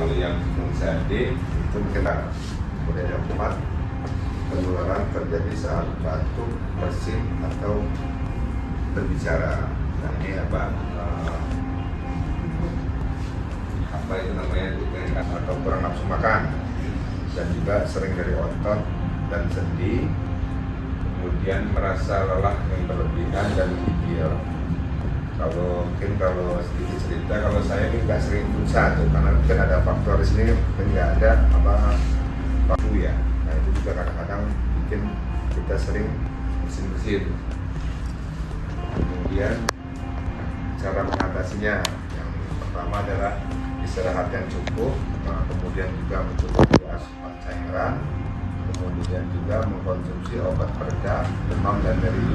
Kalau yang influenza D itu kena. Kemudian yang keempat, penularan terjadi saat batuk, bersin atau berbicara. Nah ini apa itu namanya atau kurang nafsu makan, dan juga sering dari otot dan sendi, kemudian merasa lelah yang berlebihan dan gigil. Kalau sedikit cerita, kalau saya ini nggak sering influenza tuh, karena mungkin ada faktor di sini, mungkin nggak ada waktu ya. Nah itu juga kadang-kadang bikin kita sering bersin-bersin. Kemudian cara mengatasinya, yang pertama adalah istirahat yang cukup, kemudian juga mencukupi asupan cairan, kemudian juga mengkonsumsi obat pereda demam dan nyeri.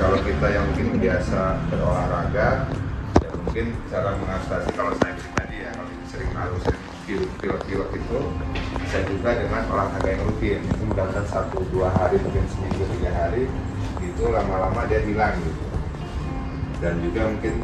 Kalau kita yang mungkin biasa berolahraga, ya mungkin cara mengatasi, kalau saya pribadi ya, kalau sering malu, sering pilek-pilek itu, bisa juga dengan olahraga yang rutin. Itu mudah-mudahan 1-2 hari, mungkin seminggu 3 hari, itu lama-lama dia hilang gitu. Dan juga mungkin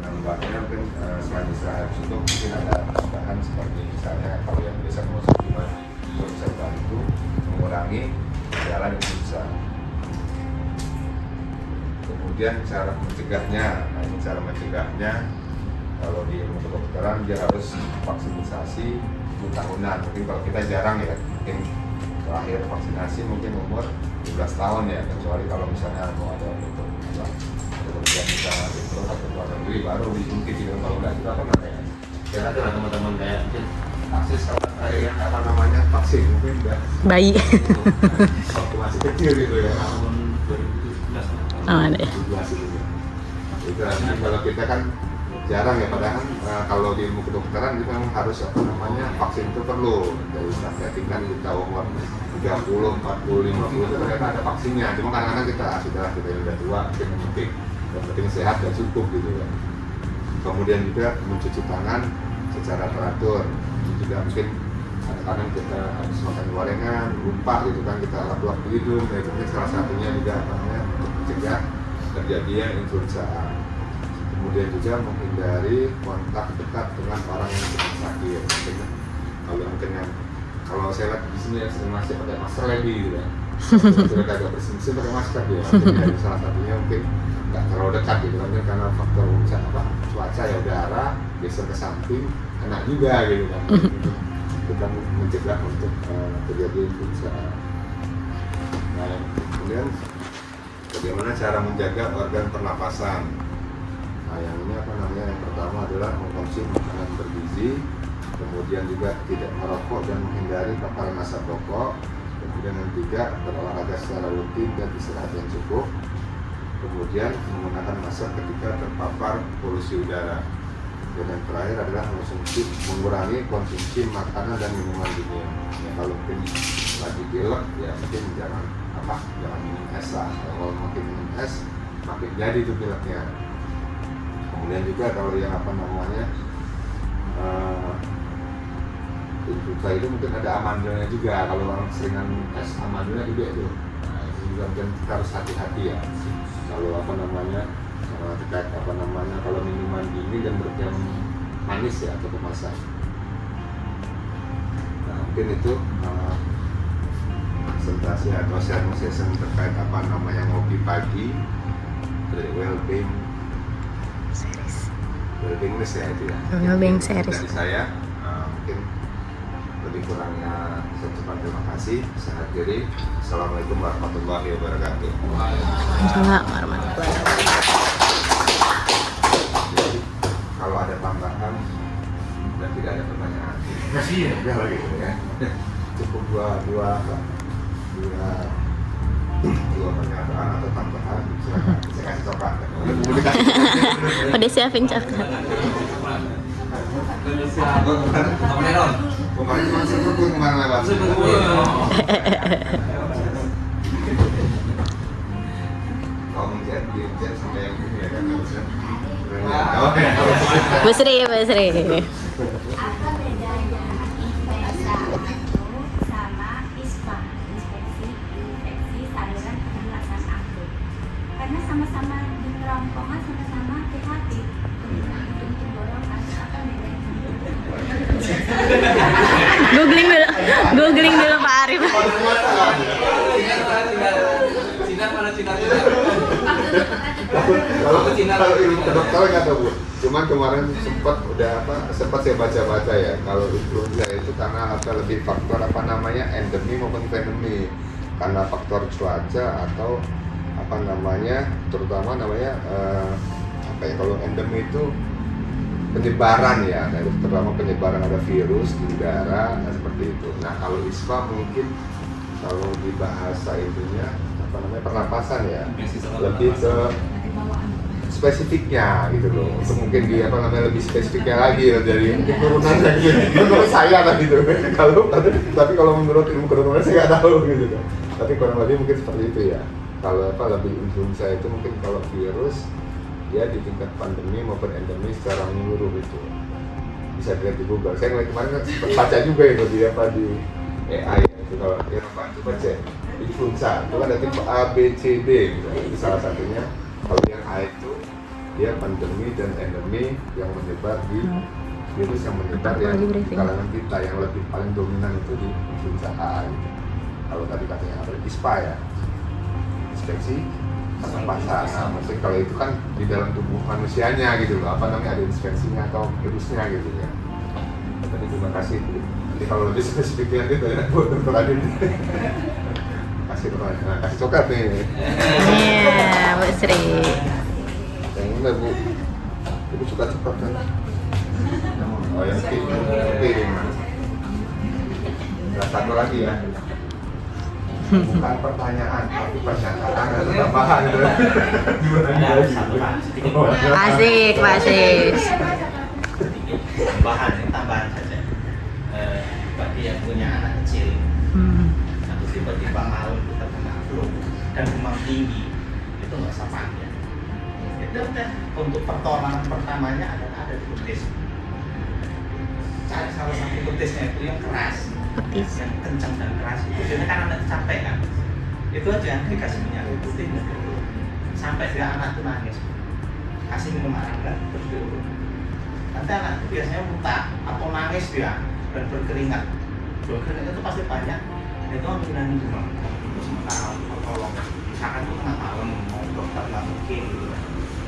penambahannya mungkin selain istirahat cukup, mungkin ada tambahan seperti misalnya kalau yang biasa mengonsumsi madu itu bisa bantu mengurangi gejala influenza. Kemudian cara mencegahnya, nah ini cara mencegahnya kalau di ilmu kedokteran dia harus vaksinasi tahunan. Mungkin kalau kita jarang ya, mungkin terakhir vaksinasi mungkin umur 12 tahun ya, kecuali kalau misalnya mau ada itu kemudian kita itu atau luar negeri baru disuntik gitu. Kalau nggak itu apa namanya? Ya ada teman-teman kayak mungkin akses apa namanya vaksin mungkin udah bayi. waktu masih kecil gitu ya. Tahun 2017. Ada. Itu kalau kita kan jarang ya, padahal kalau di ilmu kedokteran itu memang harus apa namanya vaksin itu perlu. Dari stadium kan kita umur 30, 40, 50 itu ternyata ada vaksinnya. Cuma kadang-kadang kita udah tua, mungkin yang penting sehat dan cukup gitu ya. Kemudian juga mencuci tangan secara teratur. Juga mungkin kadang-kadang kita habis makan gorengan, lupa gitu kan, kita lap-lap di hidung. Nah, itu salah satunya juga namanya untuk mencegah terjadinya influenza. Kemudian juga menghindari kontak dekat dengan orang yang sedang sakit. Kalau saya lihat di sini masih pakai masker lagi gitu ya. Sudah agak bersin-bersin pakai masker ya. Jadi salah satunya mungkin nggak terlalu dekat gitu kan, karena faktor cuaca ya, udara geser ke samping kena juga gitu kan. Kita mencegah untuk terjadi influenza. Nah, kemudian bagaimana cara menjaga organ pernapasan? Nah, yang ini yang pertama adalah mengkonsumsi makanan bergizi, kemudian juga tidak merokok dan menghindari paparan asap rokok, kemudian yang ketiga berolahraga secara rutin dan istirahat yang cukup, kemudian menggunakan masker ketika terpapar polusi udara, dan yang terakhir adalah mengurangi konsumsi makanan dan minuman dingin. Ya, kalau mungkin lagi pilek ya mungkin jangan minum es lah. Kalau makin minum es makin jadi tuh pileknya. Kemudian juga kalau yang influenza itu mungkin ada amandulnya juga. Kalau orang seringan es amandulnya juga itu. Nah, itu juga mungkin kita harus hati-hati ya. Kalau terkait kalau minuman dingin dan yang manis ya atau kemasan. Nah, mungkin itu presentasi atau sharing session terkait ngopi pagi dari Wellbeing List ya itu ya. Wellbeing series. Dari saya mungkin lebih kurangnya saya ucapkan terima kasih. Saya akhiri. Assalamualaikum warahmatullahi wabarakatuh. Waalaikumsalam warahmatullahi wabarakatuh. Jadi kalau ada tambahan dan tidak ada pertanyaan, kasih ya, udah lagi ya. Cukup dua pernyataan atau tambahan, silakan. Saya kasih coklat. Udah siapin coklat. Kemarin cuma sepuluh kemarin lewat. Kalau menjadi sampai yang ini ya kan bisa. Bu Sri. Apa bedanya influenza sama ISPA, infeksi saluran pernapasan akut? Karena sama-sama di kerongkongan, sama-sama PHP, hidung tenggorokan. Googling dulu Pak Arif. Cina mana Cina? Kalau ilmu kedokteran nggak tahu Bu. Cuman kemarin sempat saya baca-baca ya. Kalau influenza itu karena lebih faktor endemi maupun endemi, karena faktor cuaca atau terutama kalau endemi itu penyebaran ya, terutama penyebaran ada virus di udara seperti itu. Nah kalau ISPA mungkin kalau di bahasa itunya pernapasan ya, lebih ke spesifiknya gitu loh. Untuk mungkin di lebih spesifiknya lagi dari turunannya gitu. Menurut saya lah gitu. Tapi kalau menurut ilmu kedokteran saya nggak tahu gitu kan. Tapi kurang lebih mungkin seperti itu ya. Kalau lebih influenza itu mungkin kalau virus dia di tingkat pandemi maupun endemi secara menyeluruh itu. Bisa dilihat di Google. Saya kemarin sempat baca juga itu di AI itu. Kalau yang coba cek influenza itu kan ada tipe A, B, C, D gitu. Itu salah satunya. Kalau yang A itu dia pandemi dan endemi yang menyebar di virus yang menyebar yang di kalangan kita, yang lebih paling dominan itu di influenza A gitu. Kalau tadi katanya apa? ISPA ya, inspeksi pernapasan. Nah, maksudnya kalau itu kan di dalam tubuh manusianya gitu loh, ada inspeksinya atau virusnya gitu ya. Tadi terima kasih. Jadi kalau lebih spesifiknya nanti tanya buat Dr. Adin. Kasih coklat nih. Iya, Bu Sri. Yang mana Bu? Ibu suka coklat kan? Oh yang pink. Nah, satu lagi ya. Bukan pertanyaan, tapi pernyataan atau tambahan. Asik, Pak Sis. Tambahan saja. Bagi yang punya anak kecil, atau tiba-tiba malam kita kena flu dan demam tinggi, itu nggak usah panik. Itu untuk pertolongan pertamanya ada di betis. Cari salah satu betisnya itu yang keras, yang kencang dan keras. Itu biasanya kan anak capek kan. Itu aja dikasih minyak putih sampai dia anak itu nangis. Kasih minum air hangat terus diurut. Nanti anak itu biasanya muntah atau nangis dia dan berkeringat. Berkeringat itu pasti banyak. Itu menghilangkan demam. Itu sementara pertolong. Misalkan itu tengah malam mau dokter nggak mungkin gitu.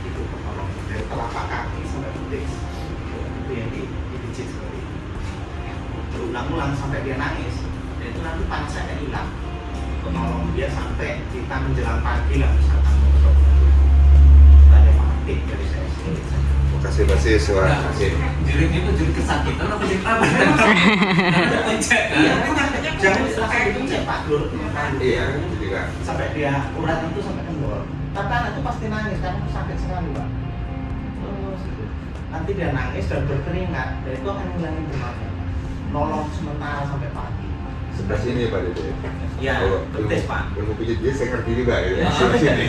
Itu pertolong dari telapak kaki sampai betis. Itu yang dipijit seperti itu. Berulang-ulang sampai dia nangis. Dan itu nanti panasnya akan hilang. Menolong dia sampai kita menjelang pagi lah misalkan untuk ada mati dari saya sendiri. Terima kasih Mbak Sis. Terima kasih. Jerit itu jerit kesakitan apa jerit apa? Ada pencet. Iya, jangan pakai pencet Pak Lur. Iya, jadi kan. Sampai dia urat itu sampai kendor. Tapi anak itu pasti nangis karena itu sakit sekali Pak. Terus nanti dia nangis dan berkeringat, dan itu akan menghilangkan demamnya. Nolong sementara sampai pagi. Sebelah sini Pak Dede. Iya, betis Pak. Ilmu pijit dia saya ngerti juga ya. Sebelah sini.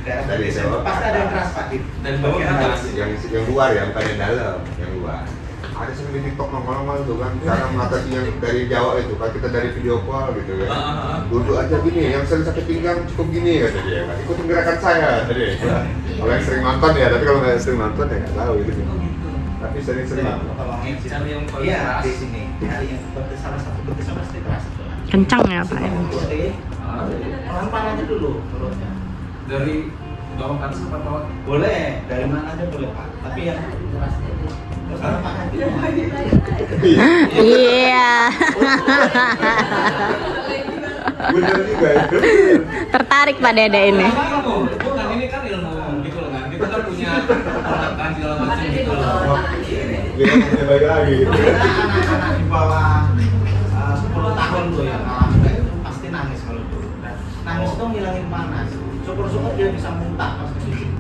Dari saya. Pasti ada yang keras Pak. Dan bagian atas. Yang luar ya, bukan yang dalam, yang luar. Ada sih di TikTok nongol-nongol tuh kan, cara mengatasi yang dari Jawa itu, kan kita dari video call gitu kan. Duduk aja gini, yang sering sakit pinggang cukup gini kata dia kan. Ikutin gerakan saya tadi. Kalau yang sering nonton ya, tapi kalau nggak sering nonton ya nggak tahu gitu. Tapi sering-sering. Cari yang paling keras di sini. Cari yang betis, salah satu betis sama pasti keras. Kencang ya Pak ya. Pelan-pelan aja dulu mulutnya. Dari bawah ke atas apa bawah? Boleh, dari mana aja boleh Pak. Tapi yang keras itu. Terus tangan Iya. Bener juga itu. Tertarik Pak Dede ini. Bukan, ini kan ilmu gitu loh kan. Kita kan punya peralatan segala macam gitu loh. Dia punya baik lagi. anak-anak di bawah 10 tahun tuh yang ngalamin itu pasti nangis kalau dulu. Dan nangis itu ngilangin panas. Syukur-syukur dia bisa muntah pas kecil.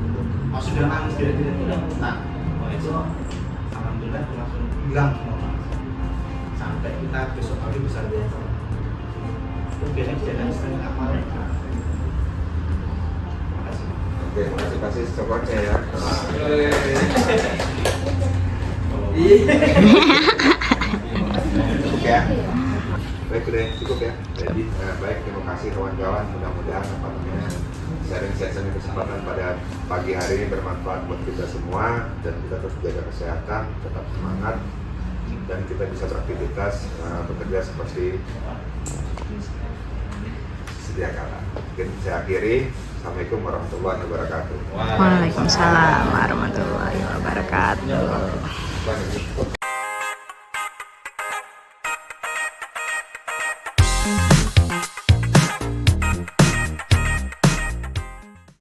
Pas sudah nangis dia itu udah muntah. Oh itu alhamdulillah itu langsung hilang semua panas. Sampai kita besok pagi bisa lihat. Itu biasanya kejadian sering kemarin. Makasih. Oke, kasih coklatnya ya. Cukup ya. Baik udah cukup ya. Jadi baik, terima kasih kawan-kawan. Mudah-mudahan sharing session kesempatan pada pagi hari ini bermanfaat buat kita semua, dan kita terus jaga kesehatan, tetap semangat, dan kita bisa beraktivitas bekerja seperti sedia kala. Mungkin saya akhiri. Assalamualaikum warahmatullahi wabarakatuh. Waalaikumsalam warahmatullahi wabarakatuh.